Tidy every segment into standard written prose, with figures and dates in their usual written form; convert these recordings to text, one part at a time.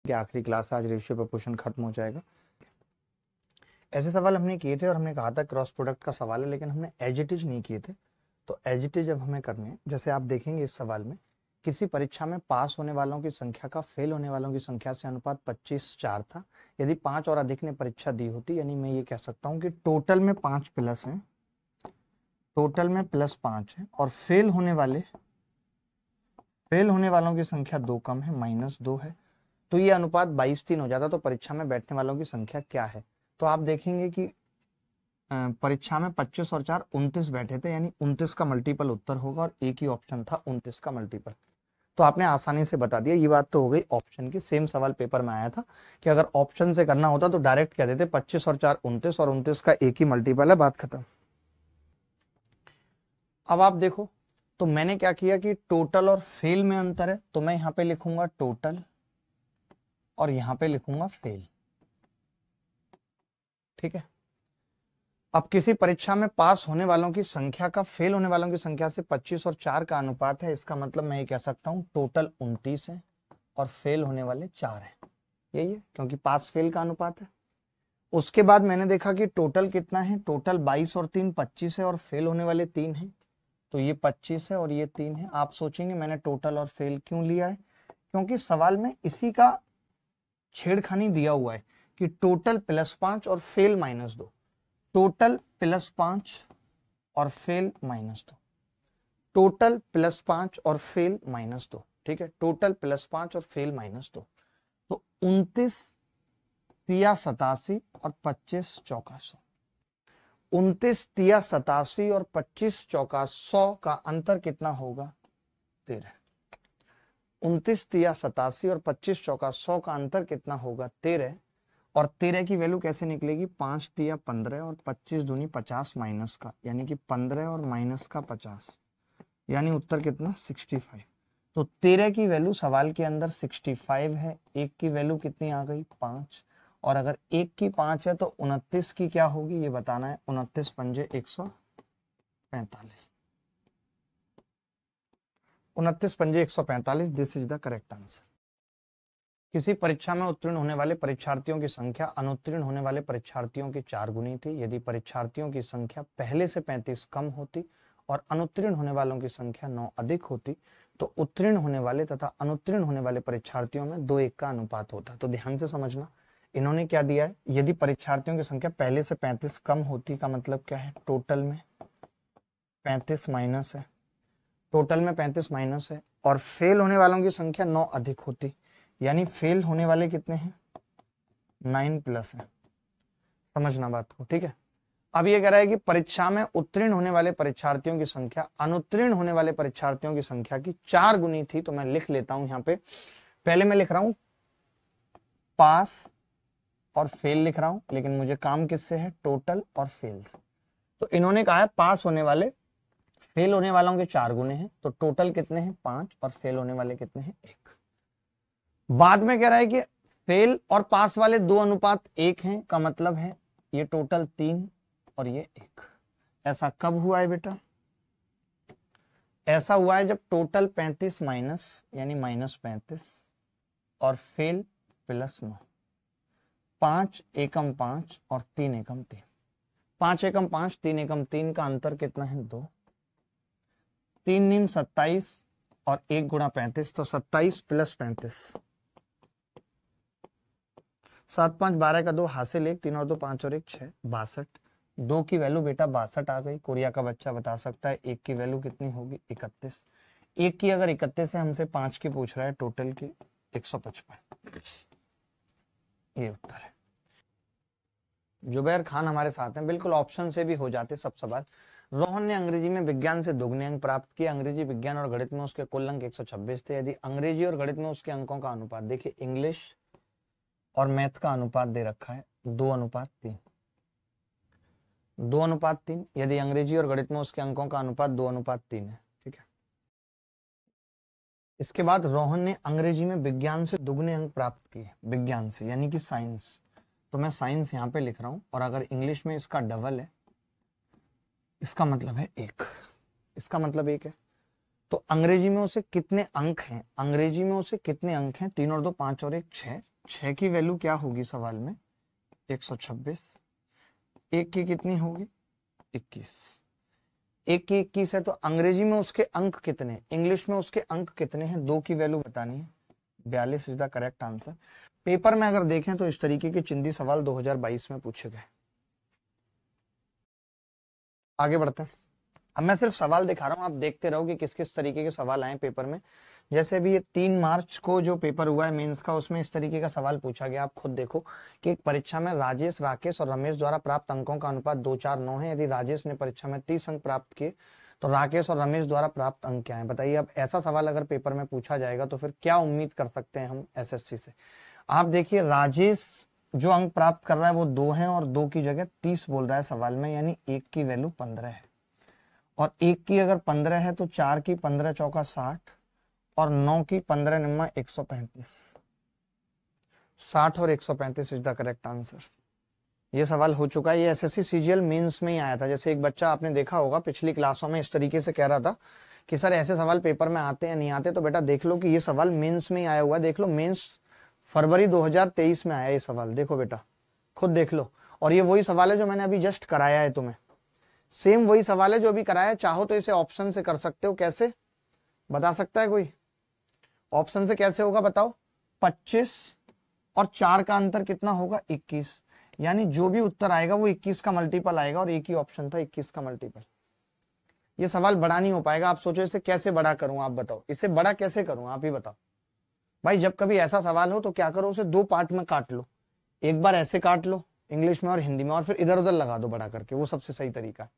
कि आखिरी क्लास आज रेशियो प्रोपोर्शन खत्म हो जाएगा। ऐसे सवाल हमने किए थे और हमने कहा था क्रॉस प्रोडक्ट का सवाल है, लेकिन हमने एज इट इज नहीं किए थे। तो एज इट इज अब हमें करने हैं। जैसे आप देखेंगे इस सवाल में, किसी परीक्षा में पास होने वालों की संख्या का फेल होने वालों की संख्या से अनुपात 25:4 था। यदि 5 और अधिक ने परीक्षा दी होती, यानी मैं ये कह सकता हूँ कि टोटल में 5 प्लस है, टोटल में प्लस 5 है, और फेल होने वालों की संख्या 2 कम है, -2 है, तो ये अनुपात 22:3 हो जाता। तो परीक्षा में बैठने वालों की संख्या क्या है? तो आप देखेंगे कि परीक्षा में 25 और 4 29 बैठे थे, यानी 29 का मल्टीपल उत्तर होगा, और एक ही ऑप्शन था 29 का मल्टीपल। तो आपने आसानी से बता दिया। ये बात तो हो गई ऑप्शन की। सेम सवाल पेपर में आया था कि अगर ऑप्शन से करना होता तो डायरेक्ट कह देते 25 और 4 29, और 29 का एक ही मल्टीपल है, बात खत्म। अब आप देखो, तो मैंने क्या किया कि टोटल और फेल में अंतर है, तो मैं यहां पे लिखूंगा टोटल और यहां पे लिखूंगा फेल। ठीक है। अब किसी परीक्षा में पास होने वालों की संख्या का फेल होने वालों की संख्या से 25 और 4 का अनुपात है। इसका मतलब मैं ये कह सकता हूं टोटल 29 है और फेल होने वाले 4 है। यही है, क्योंकि पास फेल का अनुपात है। उसके बाद मैंने देखा कि टोटल कितना है, टोटल 22 और 3 25 है, और फेल होने वाले 3 है। तो ये 25 है और ये 3 है। आप सोचेंगे मैंने टोटल और फेल क्यों लिया है? क्योंकि सवाल में इसी का छेड़खानी दिया हुआ है कि टोटल +5 और फेल -2, टोटल +5 और फेल -2, टोटल +5 और फेल -2। ठीक है, टोटल +5 और फेल -2। तो 29 तिया 87 और 25 चौका 100, 29 तिया 87 और 25 चौका 100 का अंतर कितना होगा? 13। 29 तिया 87 और 25 चौका 100 का अंतर कितना होगा? 13। और 13 की वैल्यू कैसे निकलेगी? 5 तिया 15 और 25 दूनी 50 माइनस का, यानी कि 15 और माइनस का 50, यानी उत्तर कितना? 65। तो 13 की वैल्यू सवाल के अंदर 65 है। एक की वैल्यू कितनी आ गई? 5। और अगर एक की 5 है तो 29 की क्या होगी ये बताना है। 29 पंजे 145, 29 पंजे 145, this is the correct answer. किसी परीक्षा में उत्तीर्ण होने वाले परीक्षार्थियों की संख्या अनुत्तीर्ण होने वाले परीक्षार्थियों के 4 गुनी थी। यदि परीक्षार्थियों की संख्या पहले से 35 कम होती और अनुत्तीर्ण होने वालों की संख्या 9 अधिक होती, तो उत्तीर्ण होने वाले तथा अनुत्तीर्ण होने वाले परीक्षार्थियों में 2:1 का अनुपात होता। तो ध्यान से समझना, इन्होंने क्या दिया है, यदि परीक्षार्थियों की संख्या पहले से 35 कम होती का मतलब क्या है? टोटल में 35 माइनस है, टोटल में 35 माइनस है, और फेल होने वालों की संख्या 9 अधिक होती, यानी फेल होने वाले कितने हैं? 9 प्लस है। समझना बात को। ठीक है। अब ये कह रहा है कि परीक्षा में उत्तीर्ण होने वाले परीक्षार्थियों की संख्या अनुत्तीर्ण होने वाले परीक्षार्थियों की संख्या की 4 गुनी थी। तो मैं लिख लेता हूं यहां पे, पहले मैं लिख रहा हूं पास और फेल लिख रहा हूं, लेकिन मुझे काम किससे है? टोटल और फेल से। तो इन्होंने कहा है पास होने वाले फेल होने वालों के 4 गुने हैं, तो टोटल कितने हैं? 5, और फेल होने वाले कितने हैं? 1। बाद में कह रहा है कि फेल और पास वाले 2 अनुपात 1 हैं, का मतलब है ये टोटल 3 और ये 1। ऐसा कब हुआ है बेटा? ऐसा हुआ है जब टोटल 35 माइनस, यानी -35, और फेल +9, 5 एकम 5 और 3 एकम 3, 5 एकम 5 3 एकम 3 का अंतर कितना है? 2। 3 नीम 27 और 1 गुणा 35, तो 27 + 35, 7 5 12 का 2 हासिल 1, 3 और 2 5 और 1 6, 62। 2 की वैल्यू बेटा 62 आ गई। कोरिया का बच्चा बता सकता है 1 की वैल्यू कितनी होगी? 31। 1 की अगर 31 है, हमसे 5 की पूछ रहा है, टोटल की 155। ये उत्तर है। जुबैर खान हमारे साथ हैं। बिल्कुल ऑप्शन से भी हो जाते सब सवाल। रोहन ने अंग्रेजी में विज्ञान से दुगने अंक प्राप्त किए। अंग्रेजी, विज्ञान और गणित में उसके कुल अंक 126 थे। यदि अंग्रेजी और गणित में उसके अंकों का अनुपात, देखिए इंग्लिश और मैथ का अनुपात दे रखा है 2:3, 2:3। यदि अंग्रेजी और गणित में उसके अंकों का अनुपात 2:3 है। ठीक है। इसके बाद रोहन ने अंग्रेजी में विज्ञान से दुगने अंक प्राप्त किए, विज्ञान से यानी कि साइंस। तो मैं साइंस यहां पे लिख रहा हूं, और अगर इंग्लिश में इसका डबल है, इसका मतलब है 1, इसका मतलब 1 है। तो अंग्रेजी में उसे कितने अंक हैं? अंग्रेजी में उसे कितने अंक हैं? 3 और 2 5 और 1 6, 6 की वैल्यू क्या होगी सवाल में? 126। 1 की कितनी होगी? 21। 1 की 21 है तो अंग्रेजी में उसके अंक कितने, इंग्लिश में उसके अंक कितने हैं? 2 की वैल्यू बतानी है। 42 is the correct answer. Paper में अगर देखें तो इस तरीके के चिंदी सवाल 2022 में पूछे गए। आगे बढ़ते हैं। अब मैं सिर्फ सवाल दिखा रहा हूं, आप देखते रहो कि किस किस तरीके के सवाल आए पेपर में। जैसे भी ये 3 मार्च को जो पेपर हुआ है मेंस का, उसमें इस तरीके का सवाल पूछा गया। आप खुद देखो कि एक परीक्षा में राजेश, राकेश और रमेश द्वारा प्राप्त अंकों का अनुपात 2 4 9 है। यदि राजेश ने परीक्षा में 30 अंक प्राप्त किए तो राकेश और रमेश द्वारा प्राप्त अंक क्या है? बताइए। अब ऐसा सवाल अगर पेपर में पूछा जाएगा तो फिर क्या उम्मीद कर सकते हैं हम एसएससी से? आप देखिए, राजेश जो अंक प्राप्त कर रहा है वो 2 है और 2 की जगह 30 बोल रहा है सवाल में, यानी 1 की वैल्यू 15 है। और 1 की अगर 15 है तो 4 की 15 चौका 60 और 9 की 15 निम्मा 135। 60 और 135 इज द करेक्ट आंसर। ये सवाल हो चुका है, ये एसएससी सीजीएल मेंस में ही आया था। जैसे एक बच्चा आपने देखा होगा पिछली क्लासों में इस तरीके से कह रहा था कि सर ऐसे सवाल पेपर में आते हैं नहीं आते, तो बेटा देख लो कि ये सवाल मेंस में ही आया हुआ है। देख लो, मेंस फरवरी 2023 में आया ये सवाल, देखो बेटा खुद देख लो। और ये वही सवाल है जो मैंने अभी जस्ट कराया है तुम्हें, सेम वही सवाल है जो अभी कराया है। चाहो तो इसे ऑप्शन से कर सकते हो। कैसे बता सकता है कोई? ऑप्शन से कैसे होगा बताओ? 25 और 4 का अंतर कितना होगा? 21। यानी जो भी उत्तर आएगा वो 21 का मल्टीपल आएगा और एक ही ऑप्शन था 21 का मल्टीपल। ये सवाल बड़ा नहीं हो पाएगा। आप सोचो इसे कैसे बड़ा करूं, आप बताओ इसे बड़ा कैसे करूं, आप ही बताओ भाई। जब कभी ऐसा सवाल हो तो क्या करो, उसे 2 पार्ट में काट लो। एक बार ऐसे काट लो इंग्लिश में और हिंदी में, और फिर इधर उधर लगा दो बड़ा करके, वो सबसे सही तरीका है।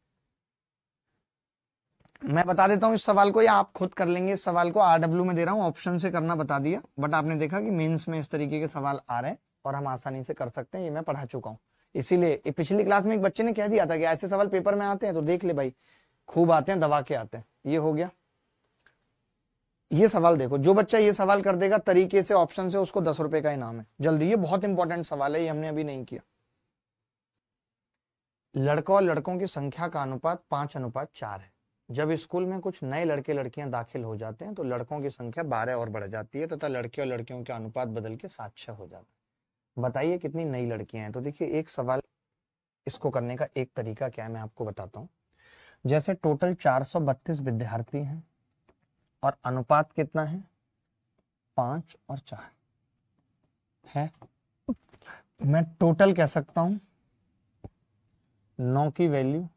मैं बता देता हूं इस सवाल को, या आप खुद कर लेंगे। इस सवाल को आरडब्ल्यू में दे रहा हूं, ऑप्शन से करना बता दिया, बट आपने देखा कि मेंस में इस तरीके के सवाल आ रहे हैं और हम आसानी से कर सकते हैं। ये मैं पढ़ा चुका हूं। इसीलिए पिछली क्लास में एक बच्चे ने कह दिया था कि ऐसे सवाल पेपर में आते हैं, तो देख ले भाई खूब आते हैं, दबा के आते हैं। ये हो गया। ये सवाल देखो, जो बच्चा ये सवाल कर देगा तरीके से ऑप्शन से, उसको 10 रुपए का इनाम है। जल्दी, ये बहुत इंपॉर्टेंट सवाल है, ये हमने अभी नहीं किया। लड़कों और लड़कों की संख्या का अनुपात 5:4 है। जब स्कूल में कुछ नए लड़के लड़कियां दाखिल हो जाते हैं तो लड़कों की संख्या 12 और बढ़ जाती है तथा लड़के और लड़कियों का अनुपात बदल के 7:6 हो जाता है। बताइए कितनी नई लड़कियां हैं? तो देखिए, एक सवाल इसको करने का एक तरीका क्या है मैं आपको बताता हूं। जैसे टोटल 432 विद्यार्थी हैं और अनुपात कितना है? 5 और 4 है। मैं टोटल कह सकता हूं 9 की वैल्यू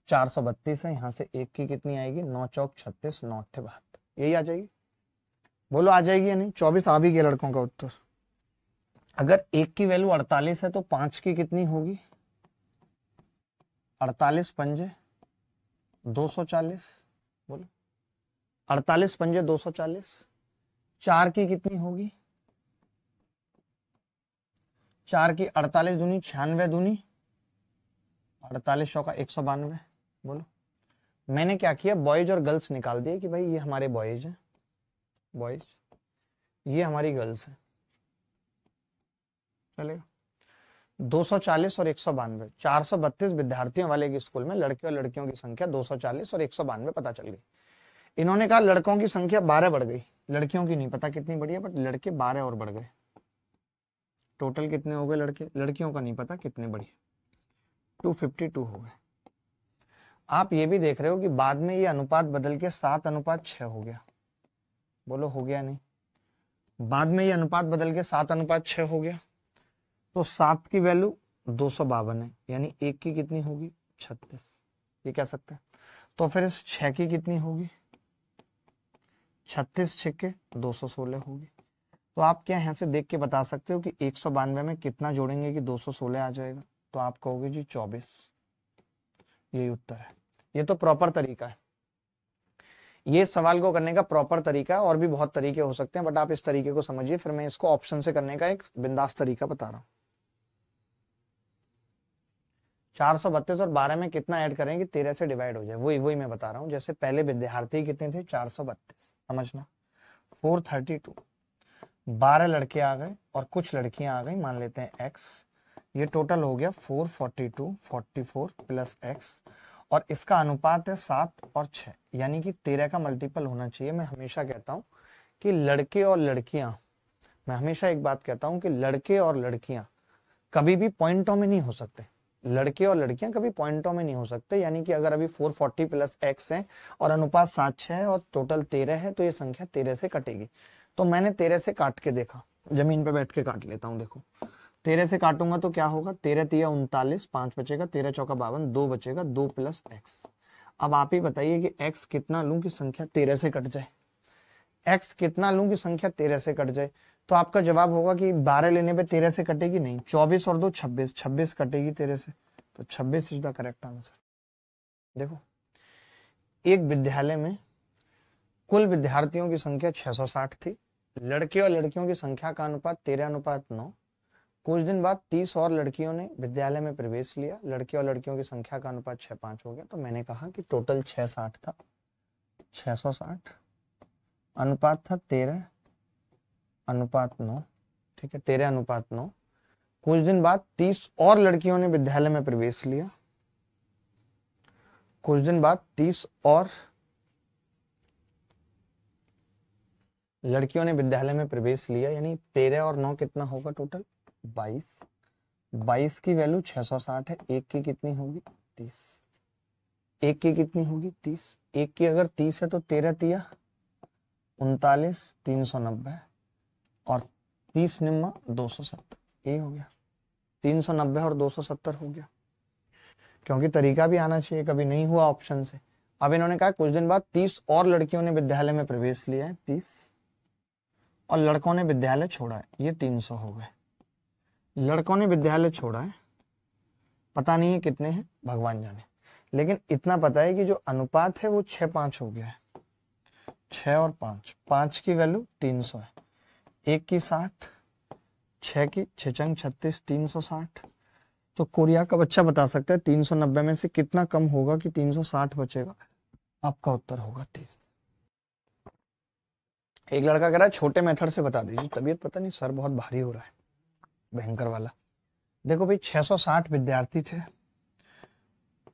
432 है, यहां से 1 की कितनी आएगी? 9 चौक 36, 9 अट्ठे 72, यही आ जाएगी। बोलो आ जाएगी या नहीं? 24 आ भी गया लड़कों का उत्तर। अगर 1 की वैल्यू 48 है तो 5 की कितनी होगी? 48 पंजे 240। बोलो 48 पंजे 240। 4 की कितनी होगी? 4 की 48 दूनी 96 दूनी 48 चौका 192। बोलो, मैंने क्या किया, बॉयज और गर्ल्स निकाल दिए कि भाई ये हमारे बॉयज हैं, बॉयज, ये हमारी गर्ल्स हैं। चलेगा। 240 और 192, 432 विद्यार्थियों वाले के स्कूल में लड़के और लड़कियों की संख्या 240 और 192 पता चल गई। इन्होंने कहा लड़कों की संख्या 12 बढ़ गई, लड़कियों की नहीं पता कितनी बढ़ी है, बट लड़के 12 और बढ़ गए। टोटल कितने हो गए लड़के? लड़कियों का नहीं पता कितने बढ़ी, 252 हो गए। आप ये भी देख रहे हो कि बाद में ये अनुपात बदल के 7:6 हो गया। बोलो हो गया नहीं? बाद में ये अनुपात बदल के 7:6 हो गया। तो 7 की वैल्यू 252 है, यानी 1 की कितनी होगी? 36। ये कह सकते हैं। तो फिर इस 6 की कितनी होगी? 36 छिक्के 216 होगी। तो आप क्या यहां से देख के बता सकते हो कि 192 में कितना जोड़ेंगे कि 216 आ जाएगा? तो आप कहोगे जी 24। यही उत्तर है। ये तो प्रॉपर तरीका है, ये सवाल को करने का प्रॉपर तरीका है। और भी बहुत तरीके हो सकते हैं, बट आप इस तरीके को समझिए, फिर मैं इसको ऑप्शन से करने का एक बिंदास तरीका बता रहा हूं। 432 और 12 में कितना ऐड करें कि 13 से डिवाइड हो जाए, वही मैं बता रहा हूं। जैसे पहले विद्यार्थी कितने थे? 432, समझना। 432, 12 लड़के आ गए और कुछ लड़कियां आ गई, मान लेते हैं x। ये टोटल हो गया 442, 44 प्लस x, और इसका अनुपात है 7 और 6, यानी कि 13 का मल्टीपल होना चाहिए। मैं हमेशा कहता हूं कि लड़के और लड़कियां मैं हमेशा एक बात कहता हूं कि लड़के और लड़कियां कभी भी पॉइंटों में नहीं हो सकते। लड़के और लड़कियां कभी पॉइंटों में नहीं हो सकते। यानी कि अगर अभी 440 प्लस एक्स है और अनुपात 7:6 है और टोटल 13 है तो ये संख्या 13 से कटेगी। तो मैंने 13 से काट के देखा, जमीन पे बैठ के काट लेता हूं। देखो 13 से काटूंगा तो क्या होगा, 13 तिया 39, 5 बचेगा, 13 चौका 52, 2 बचेगा, 2 प्लस एक्स। अब आप ही बताइए कि एक्स कितना लूं कि संख्या 13 से कट जाए। एक्स कितना लूं कि संख्या 13 से कट जाए। तो आपका जवाब होगा कि 12 लेने पे 13 से कटेगी नहीं, 24 और 2 26, 26 कटेगी 13 से, तो 26 इज द करेक्ट आंसर। देखो एक विद्यालय में कुल विद्यार्थियों की संख्या 660 थी। लड़के और लड़कियों की संख्या का अनुपात 13:9। कुछ दिन बाद 30 और लड़कियों ने विद्यालय में प्रवेश लिया। लड़के और लड़कियों की संख्या का अनुपात 6:5 हो गया। तो मैंने कहा कि टोटल 660 था, 660 अनुपात था 13:9। ठीक है, 13:9। कुछ दिन बाद 30 और लड़कियों ने विद्यालय में प्रवेश लिया। कुछ दिन बाद 30 और लड़कियों ने विद्यालय में प्रवेश लिया, यानी 13 और 9 कितना होगा टोटल 22। 22 की वैल्यू 660 है। एक की कितनी होगी 30। एक की कितनी होगी 30। एक की अगर 30 है तो 13 तिया 39, 390 और 30 निम्मा 270। ये हो गया 390 और 270 हो गया। क्योंकि तरीका भी आना चाहिए, कभी नहीं हुआ ऑप्शन से। अब इन्होंने कहा कुछ दिन बाद 30 और लड़कियों ने विद्यालय में प्रवेश लिया है, 30 और लड़कों ने विद्यालय छोड़ा है, ये 300 हो गए। लड़कों ने विद्यालय छोड़ा है, पता नहीं है कितने हैं, भगवान जाने, लेकिन इतना पता है कि जो अनुपात है वो 6:5 हो गया है। 6 और 5, 5 की वैल्यू 300 है। एक की 60, 6 की 6 चंग 36, 360। तो कोरिया का बच्चा बता सकता है 390 में से कितना कम होगा कि 360 बचेगा। आपका उत्तर होगा 30। एक लड़का कह रहा है छोटे मेथड से बता दीजिए। तबीयत पता नहीं सर बहुत भारी हो रहा है, भयंकर वाला। देखो भाई 660 विद्यार्थी थे,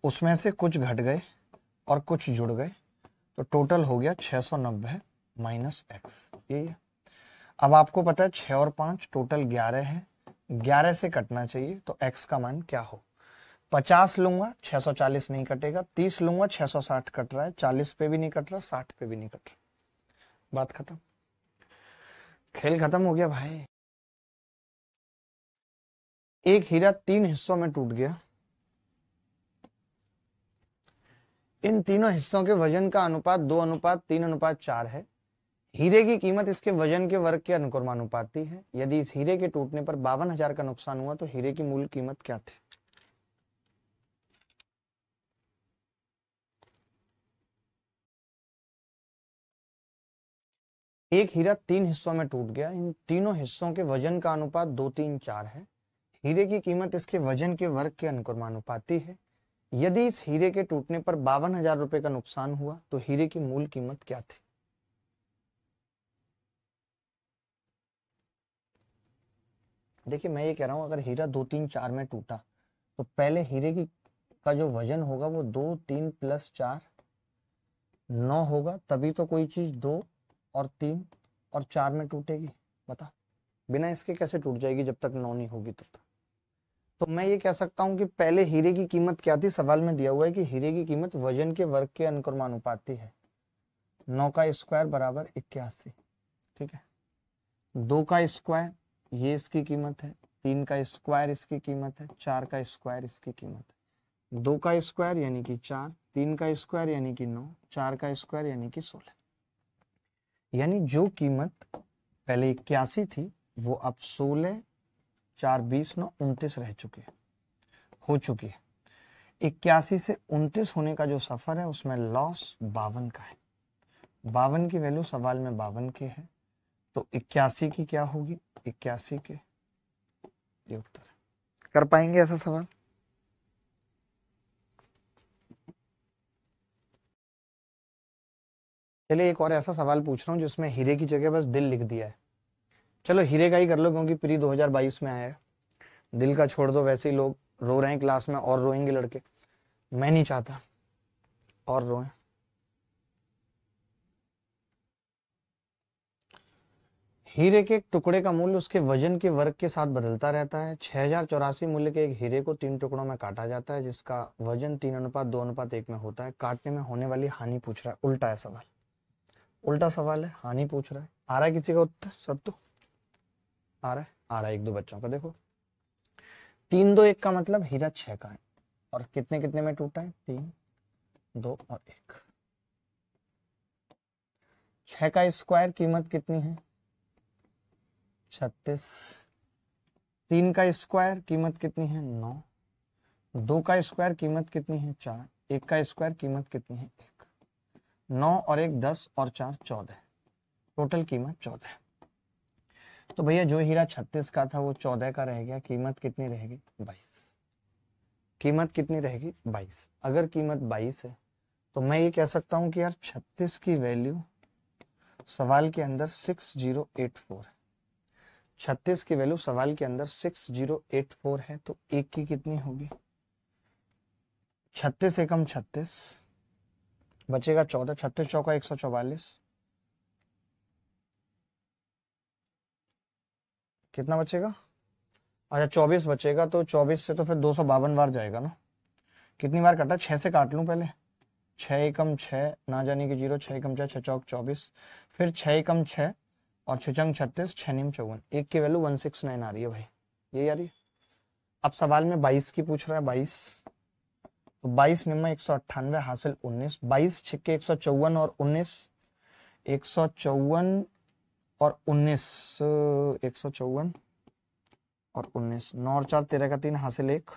उसमें से कुछ घट गए और कुछ जुड़ गए, तो टोटल हो गया 690 माइनस एक्स। यही है। अब आपको पता है 6 और 5 टोटल 11 है। 11 से कटना चाहिए तो एक्स का मान क्या हो। 50 लूंगा 640 नहीं कटेगा, 30 लूंगा 660 कट रहा है, 40 पे भी नहीं कट रहा, 60 पे भी नहीं कट रहा। बात खत्म, खेल खत्म हो गया भाई। एक हीरा 3 हिस्सों में टूट गया। इन तीनों हिस्सों के वजन का अनुपात 2:3:4 है। हीरे की कीमत इसके वजन के वर्ग के अनुक्रमानुपाती है। यदि इस हीरे के टूटने पर 52,000 का नुकसान हुआ तो हीरे की मूल कीमत क्या थी। एक हीरा 3 हिस्सों में टूट गया। इन तीनों हिस्सों के वजन का अनुपात 2:3:4 है। हीरे की कीमत इसके वजन के वर्ग के अनुक्रमानुपाती है। यदि इस हीरे के टूटने पर 52,000 रुपए का नुकसान हुआ तो हीरे की मूल कीमत क्या थी। देखिए मैं ये कह रहा हूं अगर हीरा 2:3:4 में टूटा तो पहले हीरे की का जो वजन होगा वो 2, 3 प्लस 4 9 होगा, तभी तो कोई चीज 2 और 3 और 4 में टूटेगी। बता, बिना इसके कैसे टूट जाएगी जब तक 9 नहीं होगी तब तक। तो मैं ये कह सकता हूं कि पहले हीरे की कीमत क्या थी। सवाल में दिया हुआ है कि हीरे की कीमत वजन के वर्ग के अनुक्रमानुपाती है। 9 का स्क्वायर बराबर 81। ठीक है, 2 का स्क्वायर ये इसकी कीमत है, 3 का स्क्वायर इसकी कीमत है, 4 का स्क्वायर इसकी कीमत है। 2 का स्क्वायर यानी कि 4, 3 का स्क्वायर यानी कि 9, 4 का स्क्वायर यानी कि 16। यानी जो कीमत पहले 81 थी वो अब 16, 4, 20, 9, 29 रह चुकी है, हो चुकी है। 81 से 29 होने का जो सफर है उसमें लॉस 52 का है। 52 की वैल्यू सवाल में 52 की है, तो 81 की क्या होगी, 81 के ये उत्तर है। कर पाएंगे ऐसा सवाल। चलिए एक और ऐसा सवाल पूछ रहा हूं जिसमें हीरे की जगह बस दिल लिख दिया है। चलो हीरे का ही कर लो क्योंकि प्री 2022 में आया है। दिल का छोड़ दो, वैसे ही लोग रो रहे हैं क्लास में और रोएंगे लड़के, मैं नहीं चाहता और रोएं। हीरे के एक टुकड़े का मूल्य उसके वजन के वर्ग के साथ बदलता रहता है। 6084 मूल्य के एक हीरे को 3 टुकड़ों में काटा जाता है जिसका वजन 3:2:1 में होता है। काटने में होने वाली हानि पूछ रहा है। उल्टा है सवाल, उल्टा सवाल है, हानि पूछ रहा है। आ रहा है किसी का उत्तर? सत्तू आ रहा है? आ रहा है एक दो बच्चों का। देखो 3-2-1 का मतलब हीरा 6 का है और कितने कितने में टूटा है? 3, 2 और 1। 6 का स्क्वायर कीमत कितनी है? 36। 3 का स्क्वायर कीमत कितनी है? 9। 2 का स्क्वायर कीमत कितनी है? 4। 1 का स्क्वायर कीमत कितनी है? 1। 9 और 1 10 और 4 14। टोटल कीमत 14। तो भैया जो हीरा 36 का था वो 14 का रह गया। कीमत कितनी रहेगी? 22। कीमत कितनी रहेगी? 22। अगर कीमत 22 है तो मैं ये कह सकता हूं कि यार 36 की वैल्यू सवाल के अंदर 6084 है। 36 की वैल्यू सवाल के अंदर 6084 है तो 1 की कितनी होगी? 36 एकम 36 बचेगा 14। 36 चौका 144। कितना बचेगा? अच्छा 24 बचेगा। तो 24 से तो फिर 252 बार जाएगा ना। कितनी बार काटा? 6 से काट लूं पहले। 6 एकम 6 ना जाने की 0। 6 एकम 6 6 चौक 24। फिर 6 एकम 6 और 6 चंग 36 6 नीम 54। 1 की वैल्यू 169 आ रही है भाई। ये आ रही है। अब सवाल में 22 की पूछ रहा है। 22 तो 22 निम्न 198 हासिल 19। 22 छिक्के 154 और 19 154 और 19 154 और 19 9 और 4 13 का 3 हासिल 1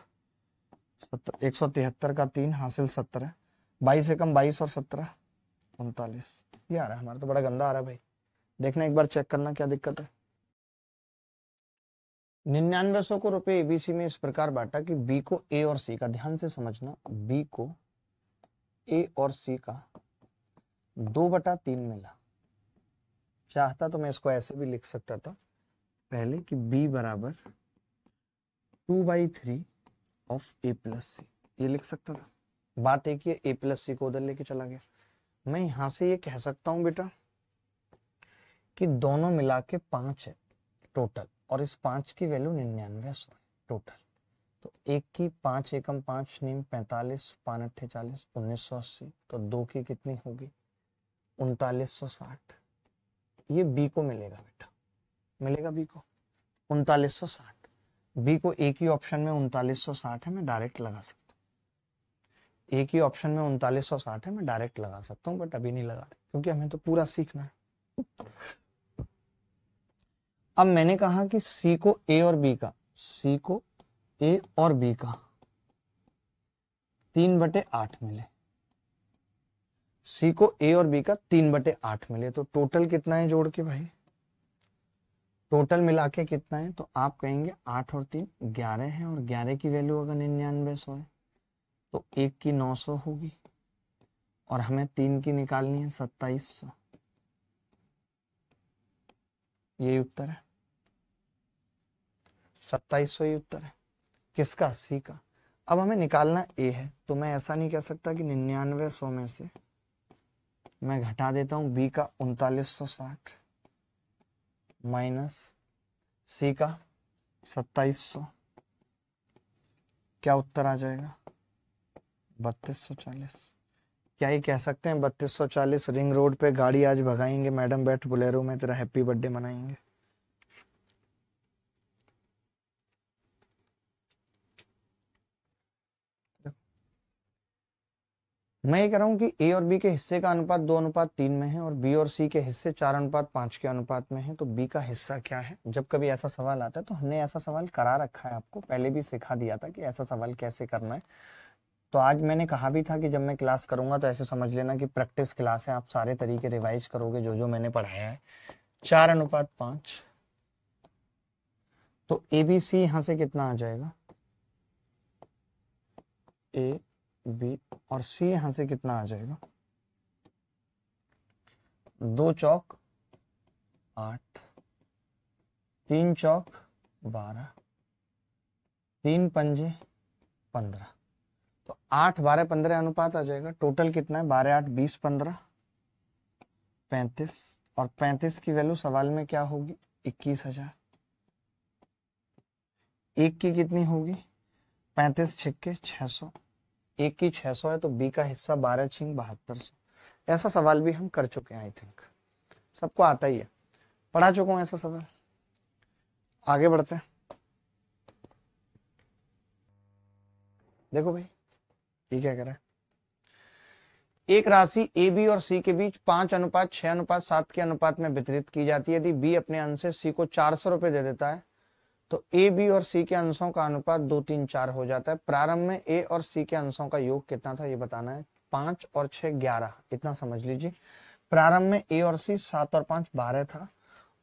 173 का 3 हासिल 17। 22 एकम 22 और 17 39। ये आ रहा है हमारा। तो बड़ा गंदा आ रहा है भाई। देखना एक बार चेक करना क्या दिक्कत है। 9900 को रुपए एबीसी में इस प्रकार बांटा कि बी को ए और सी का, ध्यान से समझना, बी को ए और सी का 2/3 मिला। चाहता तो मैं इसको ऐसे भी लिख सकता था पहले कि b बराबर 2/3 ऑफ a प्लस सी। ये लिख सकता था। बात एक ही, a प्लस सी को उधर लेके चला गया। मैं यहां से ये कह सकता हूं बेटा कि दोनों मिला के 5 है टोटल और इस 5 की वैल्यू 9900 है टोटल। तो 1 की 5 एकम 5 नीम 45 5 अट्ठे 40 1980। तो 2 की कितनी होगी? 3960। ये बी को मिलेगा बेटा, मिलेगा बी को 3960। बी को एक ही ऑप्शन में 3960 है, मैं डायरेक्ट लगा सकता हूँ। एक ही ऑप्शन में 3960 है, मैं डायरेक्ट लगा सकता हूँ, बट अभी नहीं लगा रहे क्योंकि हमें तो पूरा सीखना है। अब मैंने कहा कि सी को ए और बी का, सी को ए और बी का 3/8 मिले। सी को ए और बी का 3/8 मिले तो टोटल कितना है जोड़ के भाई? टोटल मिला के कितना है? तो आप कहेंगे 8 और 3 11 है और 11 की वैल्यू अगर 9900 है तो 1 की 900 होगी और हमें 3 की निकालनी है 2700। यही उत्तर है, 2700 ही उत्तर है। किसका? सी का। अब हमें निकालना ए है तो मैं ऐसा नहीं कह सकता कि 9900 में से मैं घटा देता हूं बी का 3960 माइनस सी का 2700। क्या उत्तर आ जाएगा? 3240। क्या ही कह सकते हैं? 3240 रिंग रोड पे गाड़ी आज भगाएंगे, मैडम बैठ बोलेरो में, तेरा हैप्पी बर्थडे मनाएंगे। मैं ये कह रहा हूं कि ए और बी के हिस्से का अनुपात 2:3 में है और बी और सी के हिस्से 4:5 के अनुपात में है। तो बी का हिस्सा क्या है? जब कभी ऐसा सवाल आता है तो हमने ऐसा सवाल करा रखा है, आपको पहले भी सिखा दिया था कि ऐसा सवाल कैसे करना है। तो आज मैंने कहा भी था कि जब मैं क्लास करूंगा तो ऐसे समझ लेना कि प्रैक्टिस क्लास है, आप सारे तरीके रिवाइज करोगे जो जो मैंने पढ़ाया है। 4:5। तो ए बी सी यहां से कितना आ जाएगा? ए बी और सी यहां से कितना आ जाएगा? 2 चौक 8, 3 चौक 12, 3 पंजे 15। तो 8 12 15 अनुपात आ जाएगा। टोटल कितना है? 12 8 20 15 35 और 35 की वैल्यू सवाल में क्या होगी? 21,000। एक की कितनी होगी? 35 छिक्के 600। एक की 600 है तो बी का हिस्सा 12 छिंग 7200। ऐसा सवाल भी हम कर चुके हैं, आई थिंक सबको आता ही है, पढ़ा चुका हूं ऐसा सवाल। आगे बढ़ते हैं। देखो भाई ये क्या कह रहा है, एक राशि ए बी और सी के बीच 5:6:7 के अनुपात में वितरित की जाती है। यदि बी अपने अंश से सी को 400 रुपए दे देता है तो ए बी और सी के अंशों का अनुपात 2 3 4 हो जाता है। प्रारंभ में ए और सी के अंशों का योग कितना था ये बताना है। 5 और 6 11, इतना समझ लीजिए। प्रारंभ में ए और सी 7 और 5 12 था,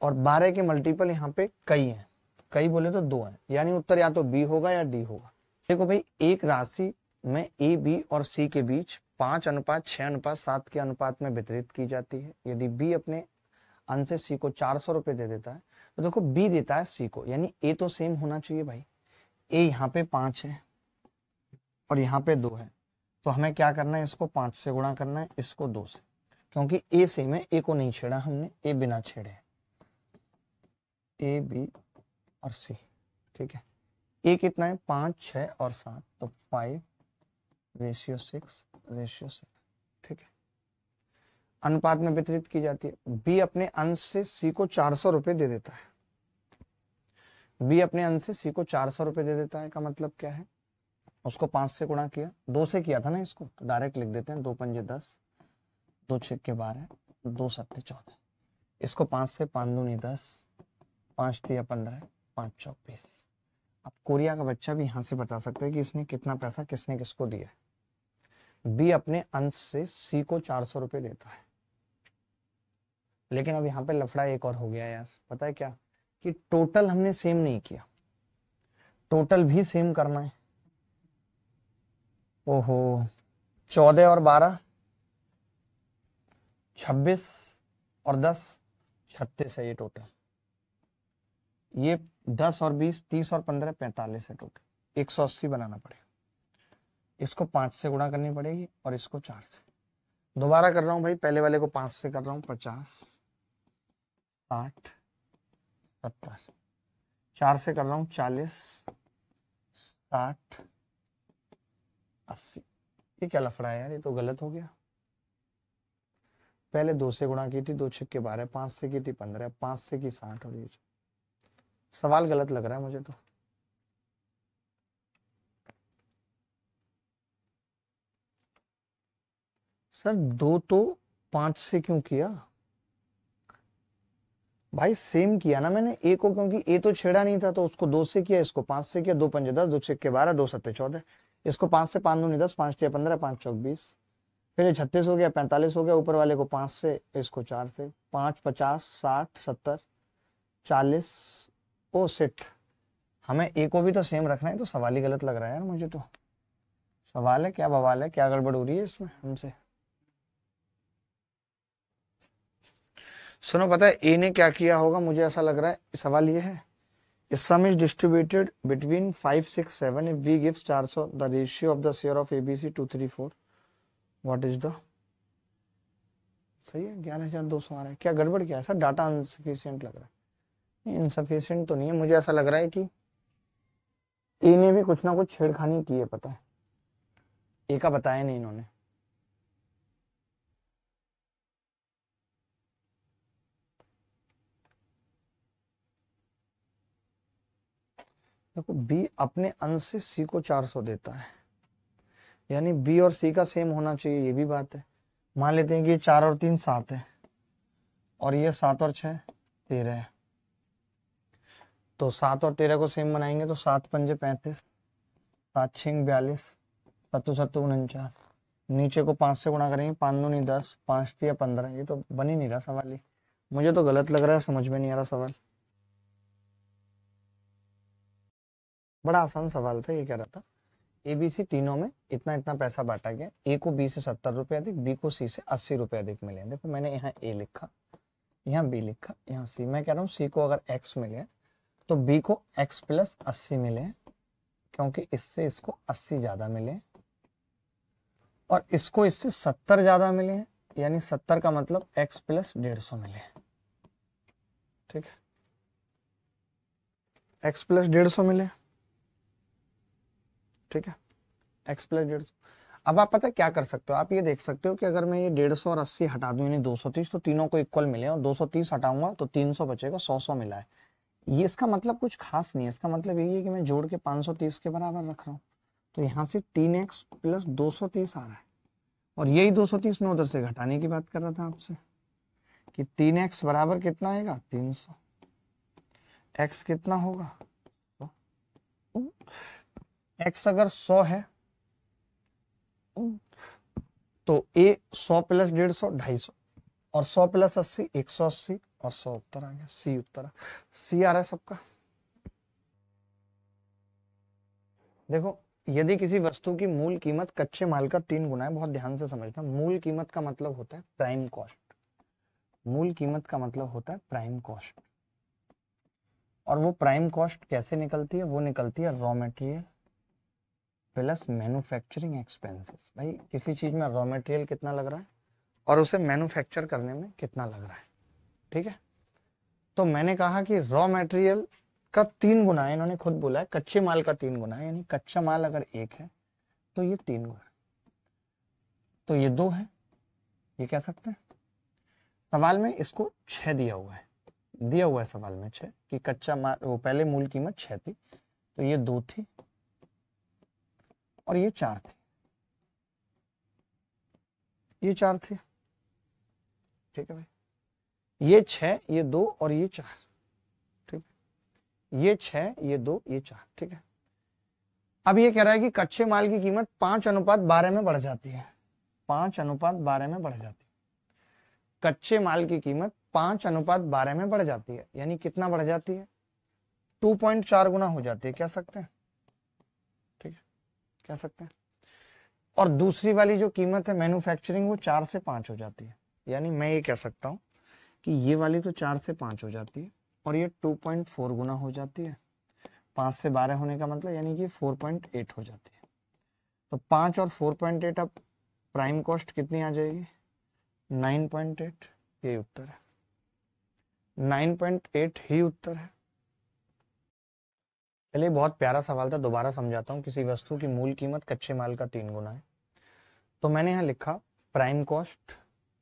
और 12 के मल्टीपल यहाँ पे कई हैं, कई बोले तो 2 हैं, यानी उत्तर या तो बी होगा या डी होगा। देखो भाई एक राशि में ए बी और सी के बीच 5:6:7 के अनुपात में वितरित की जाती है। यदि बी अपने अंश से सी को 400 रुपए दे देता है तो देखो बी देता है सी को, यानी ए तो सेम होना चाहिए भाई। ए यहाँ पे 5 है और यहाँ पे 2 है, तो हमें क्या करना है, इसको 5 से गुणा करना है, इसको 2 से, क्योंकि ए सेम है, ए को नहीं छेड़ा हमने, ए बिना छेड़े, ए बी और सी, ठीक है। ए कितना है 5 6 और 7, तो 5:6:7, ठीक है। अनुपात में वितरित की जाती है। बी अपने अंश से सी को 400 रुपए दे देता है। बी अपने अंश से सी को 400 रुपए दे देता है का मतलब क्या है, उसको 5 से गुणा किया, 2 से किया था ना इसको, तो डायरेक्ट लिख देते हैं, 2 पंजे 10, 2 छिक्के 12, 2 सत्ते 14। इसको 5 से 5 दूनी 10, 5 तिया 15, 5 चौक 20। अब कोरिया का बच्चा भी यहाँ से बता सकता है कि इसने कितना पैसा किसने किसको दिया है। बी अपने अंश से सी को 400 रुपए देता है, लेकिन अब यहाँ पे लफड़ा एक और हो गया यार, पता है क्या, कि टोटल हमने सेम नहीं किया, टोटल भी सेम करना है। ओहो, 14 और 12 26 और 10 36 है ये टोटल। ये 10 और 20 30 और 15 45 है टोटल, 180 बनाना पड़ेगा। इसको 5 से गुणा करनी पड़ेगी और इसको 4 से। दोबारा कर रहा हूं भाई, पहले वाले को 5 से कर रहा हूं, 50 60 70, 4 से कर रहा हूं 40 60 80। ये क्या लफड़ा है यार, ये तो गलत हो गया। पहले 2 से गुणा की थी, 2 छिक्के 12, 5 से की थी 15, 5 से की 60, और ये सवाल गलत लग रहा है मुझे तो। सर 2 तो 5 से क्यों किया भाई, सेम किया ना मैंने ए को, क्योंकि ए तो छेड़ा नहीं था, तो उसको 2 से किया, इसको 5 से किया, 2 पंजे 10, 2 छिक्के 12, 2 सत्ते 14। इसको 5 से 5 दूनी 10, 5 तिया 15, 5 चौक 20, फिर ये 36 हो गया, 45 हो गया, ऊपर वाले को 5 से, इसको 4 से, 5 50 60 70 40। ओ सिट, हमें ए को भी तो सेम रखना है, तो सवाल ही गलत लग रहा है यार मुझे तो। सवाल है क्या, बवाल है क्या, गड़बड़ हो रही है इसमें हमसे। सुनो, पता है ए ने क्या किया होगा, मुझे ऐसा लग रहा है। सवाल ये है, if sum is distributed between 5 6 7, if b gives 400, the ratio of the share of abc 2 3 4, what is the, सही है 11,200 आ रहा है, क्या गड़बड़ क्या है सर, डाटा इनसफिशिएंट लग रहा है। इनसफिशिएंट तो नहीं है, मुझे ऐसा लग रहा है कि ए ने भी कुछ ना कुछ छेड़खानी की है, पता है, ए का बताया नहीं इन्होंने। देखो बी अपने अंश से सी को 400 देता है, यानी बी और सी का सेम होना चाहिए, ये भी बात है। मान लेते हैं कि ये 4 और 3 7 है, और ये 7 और 6 13 है, तो 7 और 13 को सेम बनाएंगे, तो 7 पंजे 35, 7 6 42, 7 7 49। नीचे को 5 से गुणा करेंगे, 5 दूनी 10, 5 तिया 15। ये तो बन ही नहीं रहा सवाल, ही मुझे तो गलत लग रहा है, समझ में नहीं आ रहा सवाल। बड़ा आसान सवाल था, ये कह रहा था एबीसी तीनों में इतना इतना पैसा बांटा गया, ए को बी से 70 रुपए अधिक, बी को सी से 80 रुपए अधिक मिले। देखो मैंने यहाँ ए लिखा, यहाँ बी लिखा, यहाँ सी। मैं कह रहा हूँ सी को अगर एक्स मिले तो बी को एक्स प्लस 80 मिले, क्योंकि इससे इसको 80 ज्यादा मिले, और इसको इससे 70 ज्यादा मिले, यानी 70 का मतलब एक्स प्लस 150 मिले, ठीक है। x प्लस 150 मिले, ठीक है, x प्लस 150। अब आप पता है क्या कर सकते हो, आप ये देख सकते हो कि अगर मैं ये 150 और 80 हटा दूं यानी 230, तो तीनों को इक्वल मिले, और 230 हटाऊंगा तो 300 बचेगा, 100 मिला है। ये इसका मतलब कुछ खास नहीं है, इसका मतलब यही है कि मैं जोड़ के 530 के बराबर रख रहा हूँ। तो यहाँ से 3x प्लस 230 आ रहा है, और यही 230 मैं उधर से घटाने की बात कर रहा था आपसे कि 3x बराबर कितना आएगा 300, x कितना होगा, x अगर 100 है तो a 100 प्लस 150 250, और 100 प्लस 80 180, और 100 उत्तर आ गया, सी उत्तर सी आ रहा है सबका। देखो, यदि किसी वस्तु की मूल कीमत कच्चे माल का 3 गुना है, बहुत ध्यान से समझना, मूल कीमत का मतलब होता है प्राइम कॉस्ट, मूल कीमत का मतलब होता है प्राइम कॉस्ट। और वो प्राइम कॉस्ट कैसे निकलती है, वो निकलती है raw material plus manufacturing expenses. भाई किसी चीज में रॉ मटेरियल कितना लग रहा है और उसे मैन्युफैक्चर करने में कितना लग रहा है, ठीक है। तो मैंने कहा कि रॉ मटेरियल का 3 गुना है, इन्होंने खुद बोला है कच्चे माल का 3 गुना है, यानी कच्चा माल अगर 1 है तो ये 3 गुना, तो ये 2 है, ये कह सकते हैं। सवाल में इसको 6 दिया हुआ है, दिया हुआ है सवाल में 6 कि कच्चा माल, वो पहले मूल कीमत 6 थी, तो ये 2 थी और ये 4 थी, ये 4 थी, ठीक है भाई। ये 6, ये 2 और ये 4, ठीक है, ये 6, ये 2, ये 4, ठीक है। अब ये कह रहा है कि कच्चे माल की कीमत 5:12 में बढ़ जाती है, 5:12 में बढ़ जाती है, कच्चे माल की कीमत 5:12 में बढ़ जाती है, यानी कितना बढ़ जाती है 2.4 गुना हो जाती है, कह सकते हैं, ठीक है, कह सकते हैं। और दूसरी वाली जो कीमत है मैन्युफैक्चरिंग, वो 4 से 5 हो जाती है, यानी मैं ये कह सकता हूं कि ये वाली तो 4 से 5 हो जाती है और ये 2.4 गुना हो जाती है, 5 से 12 होने का मतलब यानी कि 4.8 हो जाती है। तो 5 और 4.8, अब प्राइम कॉस्ट कितनी आ जाएगी 9.8, ये उत्तर है, 9.8 ही उत्तर है। चलिए, बहुत प्यारा सवाल था, दोबारा समझाता हूँ। किसी वस्तु की मूल कीमत कच्चे माल का 3 गुना है, तो मैंने यहाँ लिखा प्राइम कॉस्ट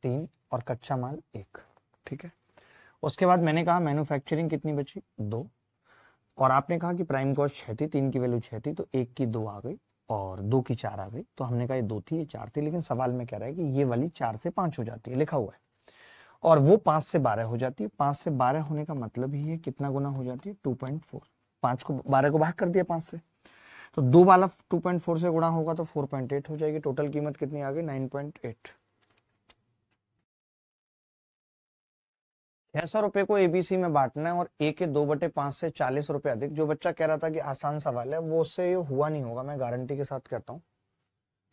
3 और कच्चा माल 1, ठीक है। उसके बाद मैंने कहा मैन्युफैक्चरिंग कितनी बची 2, और आपने कहा कि प्राइम कॉस्ट 6 थी, 3 की वैल्यू 6 थी, तो 1 की 2 आ गई और 2 की 4 आ गई, तो हमने कहा ये 2 थी, ये 4 थी, लेकिन सवाल में कह रहा है कि ये वाली 4 से 5 हो जाती है, लिखा हुआ है, और वो 5 से 12 हो जाती है। 5 से 12 होने का मतलब ही है कितना गुना हो जाती है 2.4, 5 को 12 को भाग कर दिया 5 से, तो 2 वाला 2.4 से गुणा होगा तो 4.8 हो जाएगी। टोटल कीमत कितनी आ गई 9.8। 600 रुपए को एबीसी में बांटना है और ए के 2/5 से 40 रुपए अधिक। जो बच्चा कह रहा था कि आसान सवाल है, वो उससे ये हुआ नहीं होगा, मैं गारंटी के साथ कहता हूँ।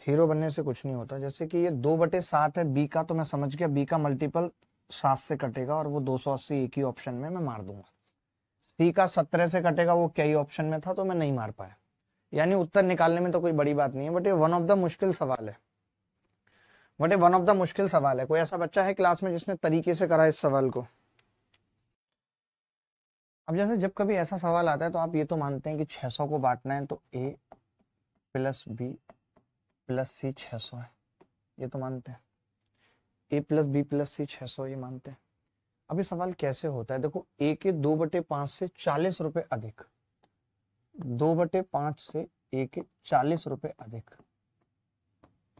हीरो बनने से कुछ नहीं होता। जैसे कि ये 2/7 है बी का, तो मैं समझ गया बी का मल्टीपल 7 से कटेगा और वो 280 एक ही ऑप्शन में मैं मार दूंगा। सी का 17 से कटेगा, वो कई ऑप्शन में था तो मैं नहीं मार पाया। यानी उत्तर निकालने में तो कोई बड़ी बात नहीं है, बट ये वन ऑफ द मुश्किल सवाल है, बट ये वन ऑफ द मुश्किल सवाल है। कोई ऐसा बच्चा है क्लास में जिसने तरीके से करा इस सवाल को? अब जैसे जब कभी ऐसा सवाल आता है तो आप ये तो मानते हैं कि 600 को बांटना है तो ए प्लस बी प्लस सी 600 है, ये तो मानते हैं। ए प्लस बी प्लस सी 600, ये मानते हैं। अब ये सवाल कैसे होता है, देखो ए के 2/5 से 40 रुपए अधिक, 2/5 से ए के 40 रुपए अधिक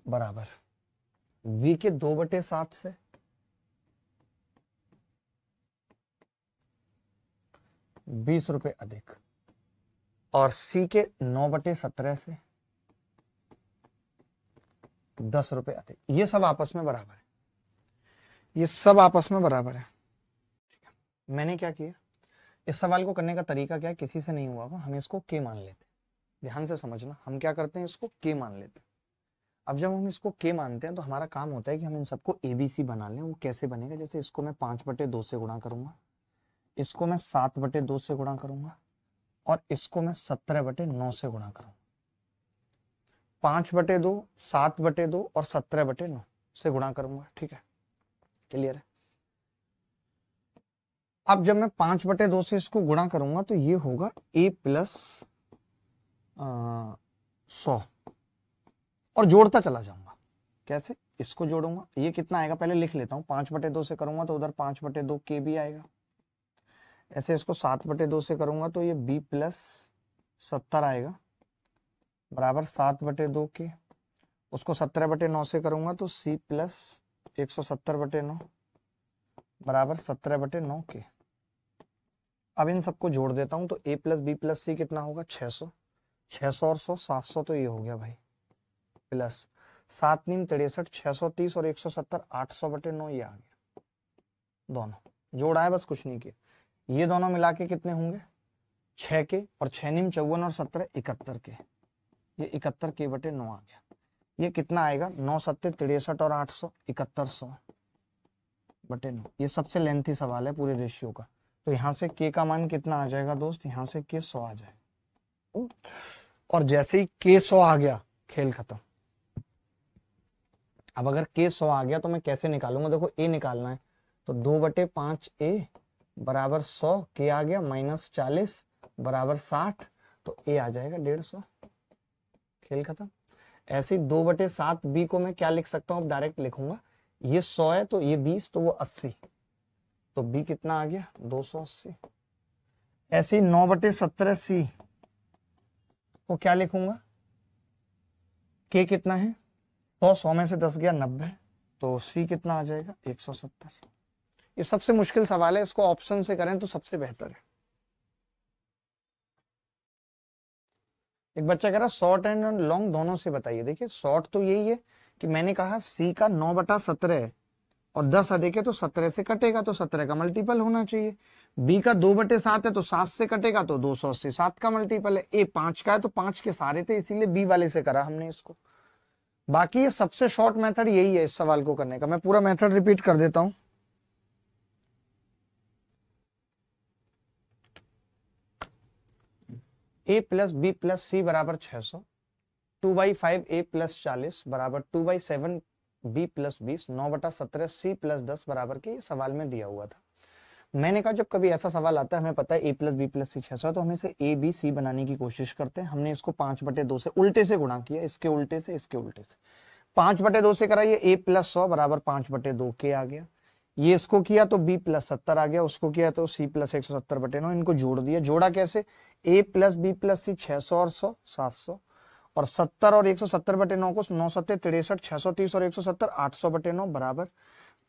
बराबर बी के 2/7 से 20 रुपए अधिक और सी के 9/17 से 10 रुपए अधिक। ये सब आपस में बराबर है, ये सब आपस में बराबर है। मैंने क्या किया, इस सवाल को करने का तरीका क्या है, किसी से नहीं हुआ, हम इसको के मान लेते। ध्यान से समझना, हम क्या करते हैं, इसको के मान लेते हैं। अब जब हम इसको के मानते हैं तो हमारा काम होता है कि हम इन सबको एबीसी बना लें। वो कैसे बनेगा, जैसे इसको मैं 5/2 से गुणा करूंगा, इसको मैं 7/2 से गुणा करूंगा और इसको मैं 17/9 से गुणा करूंगा। 5/2, 7/2 और 17/9 से गुणा करूंगा, ठीक है, क्लियर है। अब जब मैं 5/2 से इसको गुणा करूंगा तो ये होगा a प्लस 100 और जोड़ता चला जाऊंगा। कैसे? इसको जोड़ूंगा, ये कितना आएगा पहले लिख लेता हूं। 5/2 से करूंगा तो उधर 5/2 के भी आएगा। ऐसे इसको 7/2 से करूंगा तो ये b प्लस 70 आएगा बराबर 7/2 के। उसको 17/9 से करूंगा तो c प्लस 170/9 बराबर 17/9 के। अब इन सबको जोड़ देता हूं तो a plus b plus c कितना होगा 600। 600 और 100 700 तो ये हो गया भाई, प्लस 7 नीम 63 630 और 170 800/9 ये आ गया। दोनों जोड़ा है बस, कुछ नहीं किया। ये दोनों मिला के कितने होंगे 6 के, और 6 नीम 54 और 17 71 के। ये 71 के/9 आ गया। ये कितना आएगा 9 7 63 और 800 7100/9। ये सबसे लेंथी सवाल है पूरे रेशियो का। तो यहां से k का मान कितना आ जाएगा दोस्त, यहां से k 100 आ जाएगा। और जैसे ही k 100 आ गया खेल खत्म। अब अगर k 100 आ गया तो मैं कैसे निकालूंगा, देखो a निकालना है तो 2/5a बराबर 100, k आ गया -40 बराबर 60, तो a आ जाएगा 150। खेल खत्म। ऐसे 2/7 b को मैं क्या लिख सकता हूं, अब डायरेक्ट लिखूंगा। ये 100 है तो ये 20 तो वो 80, तो b कितना आ गया 280। ऐसे ही 9/17 c को क्या लिखूंगा, k कितना है 100 में से 10 गया 90, तो c कितना आ जाएगा 170। ये सबसे मुश्किल सवाल है, इसको ऑप्शन से करें तो सबसे बेहतर है। एक बच्चा कह रहा शॉर्ट एंड लॉन्ग दोनों से बताइए। देखिए शॉर्ट तो यही है कि मैंने कहा c का 9/17 और 10 देखे तो 17 से कटेगा तो 17 का मल्टीपल होना चाहिए। b का 2/7 है तो 7 से कटेगा तो 280 7 का मल्टीपल है। a 5 का है तो 5 के सारे थे, इसीलिए b वाले से करा हमने इसको। बाकी ये सबसे शॉर्ट मेथड यही है इस सवाल को करने का। मैं पूरा मेथड रिपीट कर देता हूं। a प्लस बी प्लस सी बराबर 600, 2/5 a प्लस 40 बराबर 2/7 b प्लस 20, 9/17 c प्लस 10 बराबर के। ये सवाल में दिया हुआ था। मैंने कहा जब कभी ऐसा सवाल आता है, हमें पता है a प्लस बी प्लस सी 600, तो हम इसे a b c बनाने की कोशिश करते हैं। हमने इसको 5/2 से उल्टे से गुणा किया, इसके उल्टे से इसके उल्टे से 5/2 से करा, ये a प्लस 100 बराबर 5/2 के आ गया। ये इसको किया तो b प्लस 70 आ गया, उसको किया तो c प्लस 170/9। इनको जोड़ दिया। जोड़ा कैसे, a प्लस बी प्लस सी 600 और 100 700, और 70 और 170/9 को 9 7 63 630 और 170 800/9 बराबर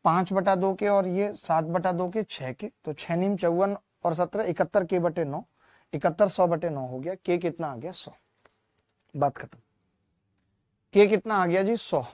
5/2 के, और ये 7/2 के 6 के, तो 6 नीम 54 और 17 71 के/9 71 100/9 हो गया। के कितना आ गया 100। बात खत्म। के कितना आ गया जी 100।